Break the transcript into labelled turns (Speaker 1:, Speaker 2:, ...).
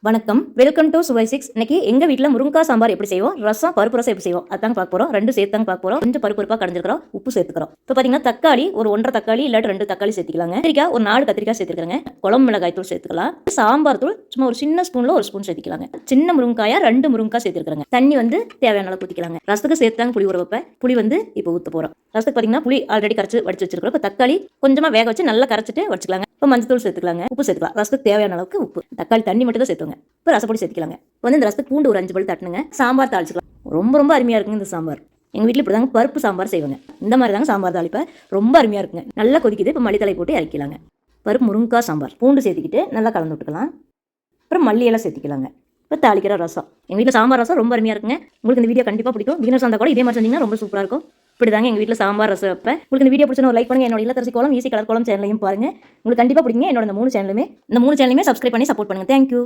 Speaker 1: வணக்கம், welcome to சுவை 6. இன்னைக்கு எங்க வீட்ல முருங்கக்காய் சாம்பார் எப்படி செய்வோம், ரசம் பருப்பு ரசம் எப்படி செய்வோம் அதான் பார்க்க போறோம். ரெண்டு சேர்த்து தான் பார்க்க போறோம். கொஞ்சம் பருப்பு பருப்பா கடைஞ்சிருக்கிறோம், உப்பு சேர்த்துக்கிறோம். இப்போ பாத்தீங்கன்னா தக்காளி ஒரு 1.5 தக்காளி இல்லாட்டி 2 தக்காளி சேர்த்துக்கலாங்க. கத்திரிக்காய் ஒரு 4 கத்திரிக்காய் சேர்த்துக்கிறேங்க. குழம்பு மிளகாய் தூள் சேர்த்துக்கலாம். சாம்பார் தூள் சும்மா ஒரு சின்ன ஸ்பூன்ல ஒரு ஸ்பூன் சேர்த்துக்கலாங்க. சின்ன முருங்காயா 2 முருங்காய் சேர்த்துக்கிறேங்க. தண்ணி வந்து தேவையான அளவு ஊற்றிக்கலாங்க. ரசத்துக்கு சேர்த்தாங்க புளி ஊற வைப்பேன். புளி வந்து இப்போ ஊற்ற போறோம். ரசத்துக்கு பாத்தீங்கன்னா புளி ஆல்ரெடி கரைச்சு வடிச்சு வச்சிருக்கிறோம். இப்போ தக்காளி கொஞ்சமா வேக வச்சு நல்லா கரைச்சிட்டு வச்சுக்கலாங்க. இப்போ மஞ்சள் சேர்த்துக்கலாங்க, உப்பு சேர்த்துக்கலாம். ரசத்துக்கு தேவையான அளவுக்கு உப்பு, தக்காளி தண்ணி மட்டும் தான் சேர்த்துங்க. இப்போ ரசப்பொடி சேர்த்துக்கலாங்க. வந்து இந்த ரசத்துக்கு பூண்டு ஒரு 5 பல் தட்டுனுங்க. சாம்பார் தாளிச்சுக்கலாம். ரொம்ப அருமையா இருக்குங்க இந்த சாம்பார். எங்கள் வீட்டில் இப்படி தாங்க பருப்பு சாம்பார் செய்வாங்க. இந்த மாதிரி தாங்க சாம்பார் தாளிப்பேன். ரொம்ப அருமையாக இருக்குங்க. நல்லா கொதிக்குது. இப்போ மல்லித்தலை போட்டு இறக்கலாங்க. பருப்பு முருங்காய் சாம்பார். பூண்டு சேர்த்துக்கிட்டு நல்லா கலந்து விட்டுக்கலாம். அப்புறம் மல்லியெல்லாம் சேர்த்துக்கலாங்க. இப்போ தாளிக்கிற ரசம். எங்கள் வீட்டில் சாம்பார் ரசம் ரொம்ப அருமையாக இருக்குங்க. உங்களுக்கு இந்த வீடியோ கண்டிப்பாக பிடிக்கும். பிகினர்ஸ் வந்தால் கூட இதே மாதிரி செஞ்சீங்கன்னா ரொம்ப சூப்பராக இருக்கும். இப்படி தாங்க எங்கள் வீட்டில் சாம்பார் ரசம் வைப்பேன். உங்களுக்கு இந்த வீடியோ பிடிச்சா ஒரு லைக் பண்ணுங்க. என்னோட இல்லத்தரசி கோலம் ஈஸி கலர் கோலம் சேனலையும் பாருங்க. உங்களுக்கு கண்டிப்பாக பிடிக்குங்க. என்னோட இந்த 3 சேனலுமே சப்ஸ்கிரைப் பண்ணி சப்போர்ட் பண்ணுங்க. தேங்க்யூ.